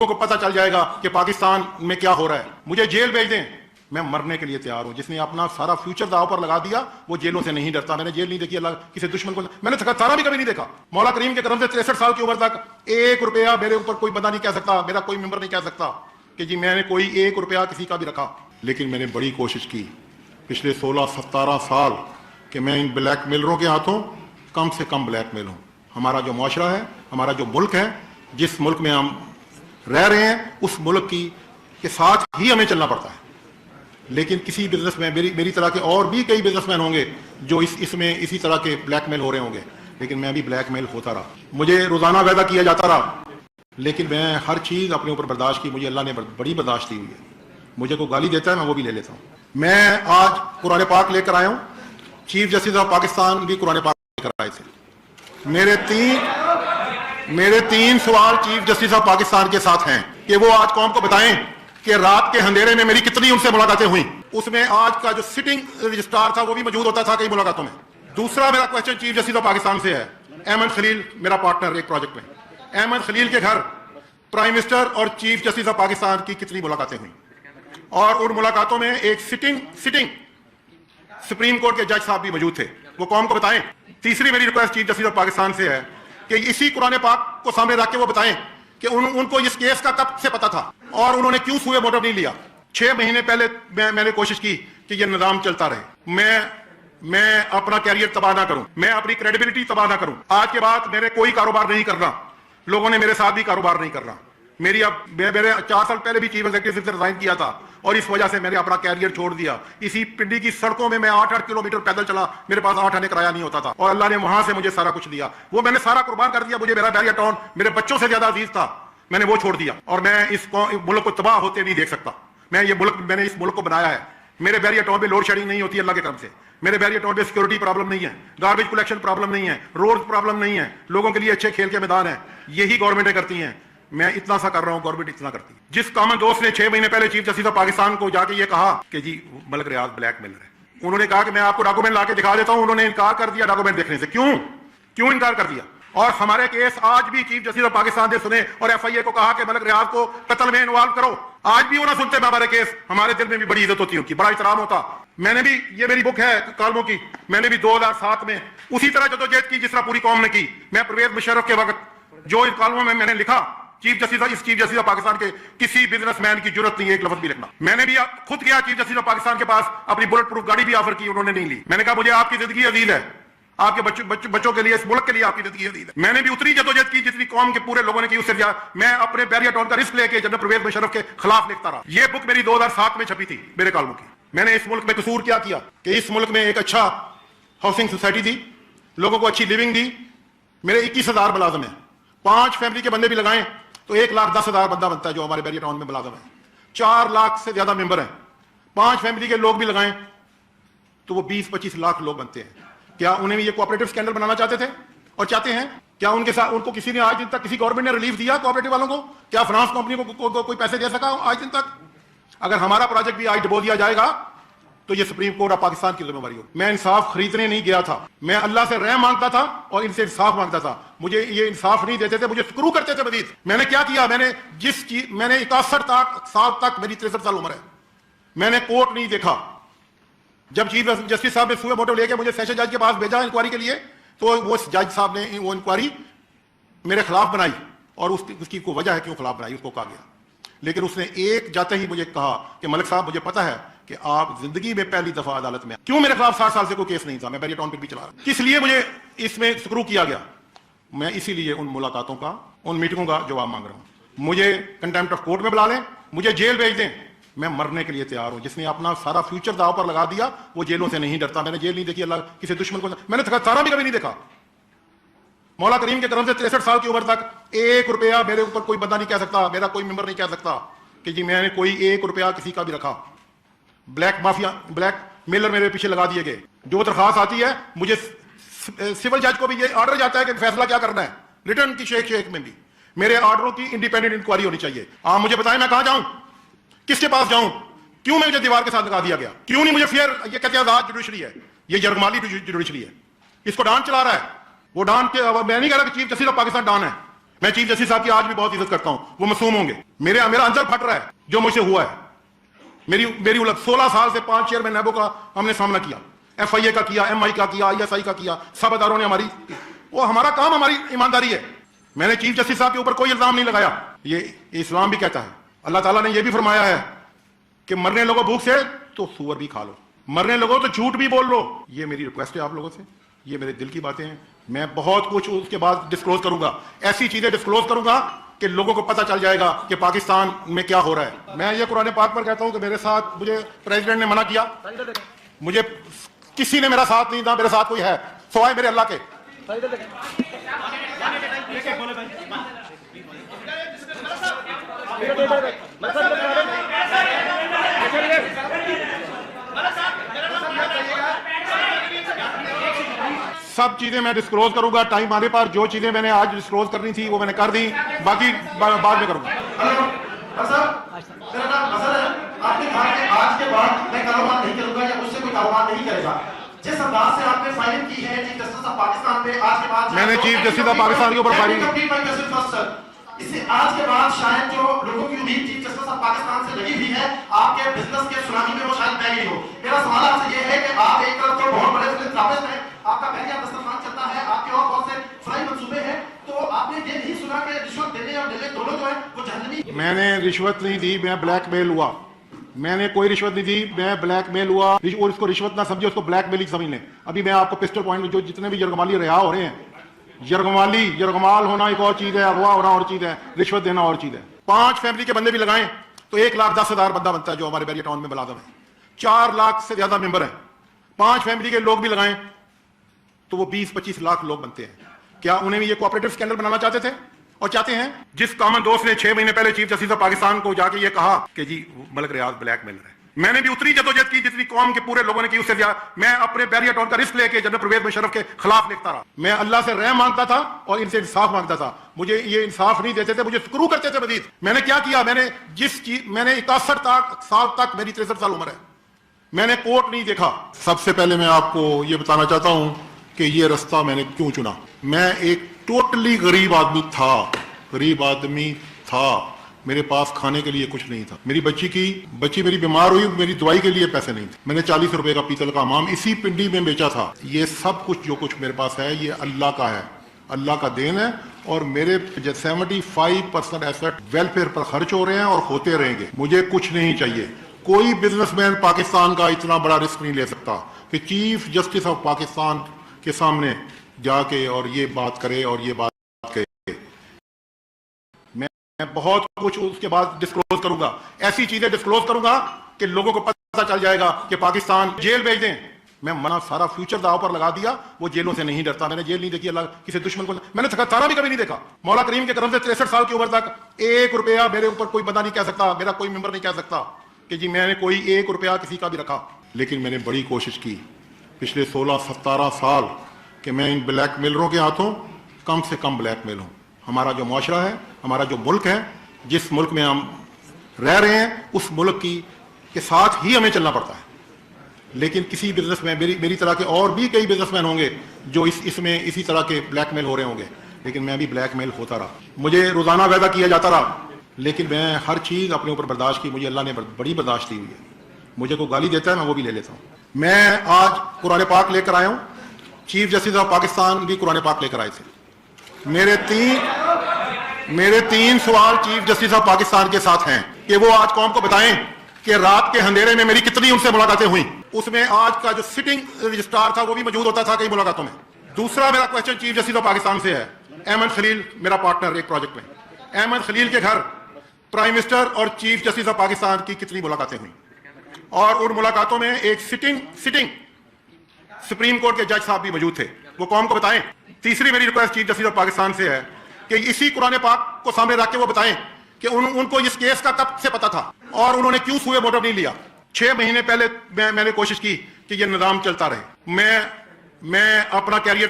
کو پتہ چل جائے گا کہ پاکستان میں کیا ہو رہا ہے. مجھے جیل بھیج دیں, میں مرنے کے لیے تیار ہوں. جس نے اپنا سارا فیوچر داؤ پر لگا دیا وہ جیلوں سے نہیں ڈرتا. میں نے جیل نہیں دیکھی, اللہ کسی دشمن کو میں نے تارا بھی کبھی نہیں دیکھا. مولا کریم کے کرم سے 63 سال کی عمر تک 1 روپیہ میرے اوپر کوئی بندہ نہیں کہہ سکتا, میرا کوئی ممبر نہیں کہہ سکتا کہ جی میں نے کوئی 1 روپیہ کسی کا بھی رکھا. لیکن میں نے بڑی کوشش کی پچھلے 16-17 سال کہ میں ان بلیک میلروں کے ہاتھوں کم سے کم بلیک میل ہوں. ہمارا جو معاشرہ ہے, ہمارا جو ملک ہے, جس ملک میں ہم رہ رہے ہیں, اس ملک کے ساتھ ہی ہمیں چلنا پڑتا ہے. لیکن کسی بزنس میں میری طرح کے اور بھی کئی بزنس مین ہوں گے جو اس میں اسی طرح کے بلیک میل ہو رہے ہوں گے, لیکن میں بھی بلیک میل ہوتا رہا. مجھے روزانہ وعدہ کیا جاتا رہا, لیکن میں ہر چیز اپنے اوپر برداشت کی. مجھے اللہ نے بڑی برداشت دی ہوئی ہے. مجھے کوئی گالی دیتا ہے میں وہ بھی لے لیتا ہوں. میں آج قرآن پاک لے کر آیا ہوں. چیف جسٹس آف پاکستان بھی قرآن پاک لے کر آئے تھے. میرے 3 سوال چیف جسٹس آف پاکستان کے ساتھ ہیں کہ وہ آج قوم کو بتائیں کہ رات کے اندھیرے میں میری کتنی ان سے ملاقاتیں ہوئیں. اس میں آج کا جو سٹنگ رجسٹرار تھا وہ بھی موجود ہوتا تھا کئی ملاقاتوں میں. دوسرا میرا question chief justice of Pakistan سے ہے. احمد خلیل میرا پارٹنر ایک پروجیکٹ میں, احمد خلیل کے گھر پرائم منسٹر اور چیف جسٹس آف پاکستان کی کتنی ملاقاتیں ہوئیں, اور ان ملاقاتوں میں ایک سٹنگ سپریم کورٹ کے جج صاحب بھی موجود تھے, وہ قوم کو بتائیں. تیسری میری request chief justice of Pakistan سے ہے کہ اسی قرآن پاک کو سامنے رکھ کے وہ بتائیں کہ ان کو اس کیس کا کب سے پتا تھا اور انہوں نے کیوں سوئے موٹو نہیں لیا. 6 مہینے پہلے میں نے کوشش کی کہ یہ نظام چلتا رہے, میں اپنا کیریئر تباہ نہ کروں, میں اپنی کریڈیبلٹی تباہ نہ کروں. آج کے بعد میرے کوئی کاروبار نہیں کرنا, لوگوں نے میرے ساتھ بھی کاروبار نہیں کرنا. میرے 4 سال پہلے بھی چیف ایگزیکٹو سے ریزائن کیا تھا اور اس وجہ سے میں نے اپنا کیریئر چھوڑ دیا. اسی پنڈی کی سڑکوں میں 8 کلومیٹر پیدل چلا, میرے پاس 8 آنے کرایہ نہیں ہوتا تھا, اور اللہ نے وہاں سے مجھے سارا کچھ دیا. وہ میں نے سارا قربان کر دیا. مجھے میرا بیریا ٹاؤن میرے بچوں سے زیادہ عزیز تھا, میں نے وہ چھوڑ دیا. اور میں اس ملک کو تباہ ہوتے نہیں دیکھ سکتا. میں نے اس ملک کو بنایا ہے. میرے بیریا ٹاؤن پہ لوڈ شیڈنگ نہیں ہوتی اللہ کے کرم سے. میرے بیریا ٹاؤن پہ سیکورٹی پرابلم نہیں ہے, گاربیج کلیکشن پرابلم نہیں ہے, روڈ پرابلم نہیں ہے, لوگوں کے لیے اچھے کھیل کے میدان ہیں. یہی گورنمنٹیں کرتی ہیں. میں اتنا سا کر رہا ہوں, گورنمنٹ اتنا کرتی ہے. جس کامن دوست نے 6 مہینے پہلے چیف جسٹس آف پاکستان کو جا کے یہ کہا کہ جی ملک ریاض بلیک میلر ہے, انہوں نے کہا کہ میں آپ کو ڈاکومنٹ لا کے دکھا دیتا ہوں. انہوں نے انکار کر دیا ڈاکومنٹ دیکھنے سے. کیوں انکار کر دیا؟ اور ہمارے کیس آج بھی چیف جسٹس آف پاکستان نے سنے اور FIA کو کہا کہ ملک ریاض کو قتل میں انوالو کرو. آج بھی وہ نہ سنتے ہمارے کیس. ہمارے دل میں بھی بڑی عزت ہوتی ہے, ان کی بڑا احترام ہوتا. میں نے بھی, یہ میری بک ہے کالموں کی, میں نے بھی 2007 میں اسی طرح جدوجہد کی جس طرح پوری قوم نے کی. میں پرویز مشرف کے وقت جو ان کالموں میں نے لکھا, چیف جسٹس آف پاکستان کے کسی بزنس مین کی ضرورت نہیں ہے ایک لفظ بھی لکھنا. میں نے بھی خود گیا چیف جسٹس آف پاکستان کے پاس, اپنی بلٹ پروف گاڑی بھی آفر کی, انہوں نے نہیں لی. میں نے کہا مجھے آپ کی زندگی عزیز ہے, آپ کے بچوں کے لیے, اس ملک کے لیے آپ کی زندگی عزیز ہے. میں نے بھی اتنی جدوجہد کی جتنی قوم کے پورے لوگوں نے کی, اس سے زیادہ میں اپنے بیریا ٹاؤن کا رسک لے کے جنرل پرویز مشرف کے خلاف لکھتا رہا. یہ بک میری 2007 میں چھپی تھی میرے کالموں کی. میں نے اس ملک میں قصور کیا کہ اس ملک میں ایک اچھا ہاؤسنگ سوسائٹی دی, لوگوں کو اچھی لیونگ دی. میرے 21,000 ملازم ہیں. 5 فیملی کے بندے بھی لگائیں تو 1,10,000 بندہ بنتا ہے جو ہمارے بیریا ٹاؤن میں ملازم ہے. 4 لاکھ سے زیادہ ممبر ہیں. 5 فیملی کے لوگ بھی لگائیں تو وہ 20-25 لاکھ لوگ بنتے ہیں. کیا انہیں بھی یہ کوآپریٹو اسکینڈل بنانا چاہتے تھے اور چاہتے ہیں؟ کیا ان کے ساتھ ان کو کسی نے آج دن تک کسی گورنمنٹ نے ریلیف دیا کوآپریٹو والوں کو؟ کیا فنانس کمپنی کو کوئی پیسے دے سکا آج دن تک؟ اگر ہمارا پروجیکٹ بھی آج ڈبو دیا جائے گا تو یہ سپریم کورٹ آف پاکستان کی ذمہ داری ہوگی. میں انصاف خریدنے نہیں گیا تھا, میں اللہ سے رحم مانگتا تھا اور ان سے انصاف مانگتا تھا. مجھے یہ انصاف نہیں دیتے تھے, مجھے سکرو کرتے تھے مزید. میں نے کیا کیا؟ میں نے 61 سال تک, میری 63 سال عمر ہے, میں نے کورٹ نہیں دیکھا. جب چیف جسٹس صاحب نے سوئے موٹو لے کے مجھے سیشن جج کے پاس بھیجا انکوائری کے لیے, تو وہ جج صاحب نے وہ انکوائری میرے خلاف بنائی, اور اس کی کوئی وجہ ہے کیوں خلاف بنائی, اس کو کہا گیا. لیکن اس نے ایک جاتے ہی مجھے کہا کہ ملک صاحب مجھے پتا ہے کہ آپ زندگی میں پہلی دفعہ عدالت میں. کیوں میرے خلاف 60 سال سے کوئی کیس نہیں تھا, میں بیریا ٹاؤن پہ بھی چلا رہا. کس لیے مجھے اس میں سکرو کیا گیا؟ میں اسی لیے ان ملاقاتوں کا, ان میٹنگوں کا جواب مانگ رہا ہوں. مجھے کنٹیمپٹ آف کورٹ میں بلا لیں, مجھے جیل بھیج دیں, میں مرنے کے لیے تیار ہوں. جس نے اپنا سارا فیوچر داؤ پر لگا دیا وہ جیلوں سے نہیں ڈرتا. میں نے جیل نہیں دیکھی, اللہ کسی دشمن کو میں نے تارا بھی کبھی نہیں دیکھا. مولا کریم کے کرم سے 63 سال کی عمر تک 1 روپیہ میرے اوپر کوئی بندہ نہیں کہہ سکتا, میرا کوئی ممبر نہیں کہہ سکتا کہ جی میں نے کوئی 1 روپیہ کسی کا بھی رکھا. بلیک میلر میرے پیچھے لگا دیے گئے. جو درخواست آتی ہے مجھے سول جج کو بھی یہ آرڈر جاتا ہے کہ فیصلہ کیا کرنا ہے, ریٹرن کی شیک میں بھی میرے آرڈروں کی انڈیپینڈنٹ انکوائری ہونی چاہیے. آپ مجھے بتائیں میں کہاں جاؤں, کس کے پاس جاؤں؟ کیوں مجھے دیوار کے ساتھ لگا دیا گیا؟ کیوں نہیں مجھے فیئر؟ یہ کہتے ہیں آزاد جوڈیشری ہے, یہ یرغمالی جوڈیشری ہے. اس کو ڈان چلا رہا ہے. وہ ڈان کے, میں نہیں کہہ رہا کہ chief justice of Pakistan don ہے, میں چیف جسٹس صاحب کی آج بھی بہت عزت کرتا ہوں, وہ معصوم ہوں گے. میرا اندر پھٹ رہا ہے جو مجھ سے ہوا ہے. میری 16 سال سے 5 چیئرمین نیبو کا ہم نے سامنا کیا, ایف آئی اے کا کیا, ایم آئی کا کیا, آئی ایس آئی کا کیا, سب اداروں نے ہماری, وہ ہمارا کام, ہماری ایمانداری ہے. میں نے چیف جسٹس صاحب کے اوپر کوئی الزام نہیں لگایا. یہ اسلام بھی کہتا ہے, اللہ تعالیٰ نے یہ بھی فرمایا ہے کہ مرنے لوگوں بھوک سے تو سور بھی کھا لو, مرنے لوگوں تو جھوٹ بھی بول لو. یہ میری ریکویسٹ ہے آپ لوگوں سے, یہ میرے دل کی باتیں ہیں. میں بہت کچھ اس کے بعد ڈسکلوز کروں گا, ایسی چیزیں ڈسکلوز کروں گا کہ لوگوں کو پتہ چل جائے گا کہ پاکستان میں کیا ہو رہا ہے. میں یہ قرآن پاک پر کہتا ہوں کہ میرے ساتھ, مجھے پریزیڈنٹ نے منع کیا, مجھے کسی نے میرا ساتھ نہیں تھا, میرے ساتھ کوئی ہے سوائے میرے اللہ کے. سب چیزیں میں ڈسکلوز کروں گا ٹائم آنے پر. جو چیزیں میں نے آج ڈسکلوز کرنی تھی وہ میں نے کر دی, باقی بعد میں کروں گا. میرا نام اظہر ہے. آپ نے کہا کہ آج کے بعد میں کاروبار نہیں کروں گا یا مجھ سے کوئی کاروبار نہیں کرے گا. جس انداز سے آپ نے فائرنگ کی ہے چیف جسٹس آف پاکستان پہ, آج کے بعد میں نے چیف جسٹس آف پاکستان کے اوپر فائرنگ, اسے آج کے بعد شاید جو لوگوں کی امید چیف جسٹس آف پاکستان سے لگی ہوئی ہے آپ کے بزنس کے سنامی میں وہ شاید پہ گئی ہو. میرا سوال آپ سے یہ ہے کہ آپ ایک طرف تو بہت بڑے فلنتھراپسٹ ہیں, آپ کا بحریہ دسترخوان چلتا ہے, آپ کے اور بہت سے فلائی منصوبے ہیں, تو آپ نے یہ نہیں سنا کہ رشوت دینے اور لینے دونوں جو ہیں وہ جہنمی. میں نے رشوت نہیں دی, میں بلیک میل ہوا. میں نے کوئی رشوت نہیں دی, میں بلیک میل ہوا. اور اس کو رشوت نہ سمجھے, اس کو بلیک میلنگ سمجھ لیں. ابھی میں آپ کو پسٹل پوائنٹ میں جو جتنے بھی یرغمالی رہا ہو رہے ہیں, یرغمال ہونا ایک اور چیز ہے, اغوا ہونا اور چیز ہے, رشوت دینا اور چیز ہے. 5 فیملی کے بندے بھی لگائیں تو 1,10,000 بندہ بنتا ہے جو ہمارے بیریا ٹاؤن میں ملازم ہے. 4 لاکھ سے زیادہ ممبر ہیں. 5 فیملی کے لوگ بھی لگائیں تو وہ 20-25 لاکھ لوگ بنتے ہیں. کیا انہیں بھی یہ کوآپریٹو اسکینڈل بنانا چاہتے تھے اور چاہتے ہیں؟ جس کامن دوست نے 6 مہینے پہلے چیف جسٹس آف پاکستان کو جا کے یہ کہا کہ جی ملک ریاض بلیک میل رہے, میں نے بھی اتنی جدوجہد کی جتنی قوم کے پورے لوگوں نے کی, اس سے زیادہ. میں اپنے بیریا ٹاؤن کا رسک لے کے جنرل پرویز مشرف کے خلاف لکھتا رہا. میں اللہ سے رحم مانگتا تھا اور ان سے انصاف مانگتا تھا. مجھے یہ انصاف نہیں دیتے تھے, مجھے سکرو کرتے تھے مزید. میں نے کیا کیا, میں نے 61 سال تک, میری 63 سال عمر ہے, میں نے کورٹ نہیں دیکھا. سب سے پہلے میں آپ کو یہ بتانا چاہتا ہوں کہ یہ رستہ میں نے کیوں چنا. میں ایک ٹوٹلی غریب آدمی تھا, میرے پاس کھانے کے لیے کچھ نہیں تھا. میری بچی میری بیمار ہوئی, میری دوائی کے لیے پیسے نہیں تھے. میں نے 40 روپے کا پیتل کا حمام اسی پنڈی میں بیچا تھا. یہ سب کچھ جو کچھ میرے پاس ہے یہ اللہ کا ہے, اللہ کا دین ہے, اور میرے 75% ایسٹ ویلفیئر پر خرچ ہو رہے ہیں اور ہوتے رہیں گے. مجھے کچھ نہیں چاہیے. کوئی بزنس مین پاکستان کا اتنا بڑا رسک نہیں لے سکتا کہ چیف جسٹس آف پاکستان کے سامنے جا کے اور یہ بات کرے اور یہ بات کرے. میں بہت کچھ اس کے بعد ڈسکلوز کروں گا, ایسی چیزیں ڈسکلوز کروں گا کہ لوگوں کو پتہ چل جائے گا کہ پاکستان جیل بھیج دیں. میں منع سارا فیوچر داؤ پر لگا دیا. وہ جیلوں سے نہیں ڈرتا, میں نے جیل نہیں دیکھی, اللہ کسی دشمن کو میں نے تھکا بھی کبھی نہیں دیکھا. مولا کریم کے کرم سے 63 سال کی عمر تک 1 روپیہ میرے اوپر کوئی بندہ نہیں کہہ سکتا, میرا کوئی ممبر نہیں کہہ سکتا کہ جی میں نے کوئی 1 روپیہ کسی کا بھی رکھا. لیکن میں نے بڑی کوشش کی پچھلے 16-17 سال کہ میں ان بلیک میلروں کے ہاتھوں کم سے کم بلیک میل ہوں. ہمارا جو معاشرہ ہے, ہمارا جو ملک ہے, جس ملک میں ہم رہ رہے ہیں, اس ملک کے ساتھ ہی ہمیں چلنا پڑتا ہے. لیکن کسی بزنس میں میری طرح کے اور بھی کئی بزنس مین ہوں گے جو اس میں اسی طرح کے بلیک میل ہو رہے ہوں گے, لیکن میں بھی بلیک میل ہوتا رہا. مجھے روزانہ وعدہ کیا جاتا رہا, لیکن میں ہر چیز اپنے اوپر برداشت کی. مجھے اللہ نے بڑی برداشت دی ہوئی ہے. مجھے کوئی گالی دیتا ہے میں وہ بھی لے لیتا ہوں. میں آج قرآن پاک لے کر آیا ہوں. چیف جسٹس آف پاکستان بھی قرآن پاک لے کر آئے تھے. میرے 3 سوال چیف جسٹس آف پاکستان کے ساتھ ہیں کہ وہ آج قوم کو بتائیں کہ رات کے اندھیرے میں میری کتنی ان سے ملاقاتیں ہوئیں. اس میں آج کا جو سٹنگ رجسٹرار تھا وہ بھی موجود ہوتا تھا کئی ملاقاتوں میں. دوسرا میرا question chief justice of Pakistan سے ہے. احمد خلیل میرا پارٹنر ایک پروجیکٹ میں, احمد خلیل کے گھر پرائم منسٹر اور چیف جسٹس آف پاکستان کی کتنی ملاقاتیں ہوئیں, اور ان ملاقاتوں میں ایک سٹنگ سپریم کورٹ کے جج صاحب بھی موجود تھے, وہ قوم کو بتائیں. تیسری میری request chief justice of Pakistan سے ہے کہ اسی قرآن پاک کو سامنے رکھ کے وہ بتائیں کہ ان کو اس کیس کا کب سے پتا تھا اور انہوں نے کیوں سوئے موٹو نہیں لیا. 6 مہینے پہلے میں نے کوشش کی کہ یہ نظام چلتا رہے. میں اپنا کیریئر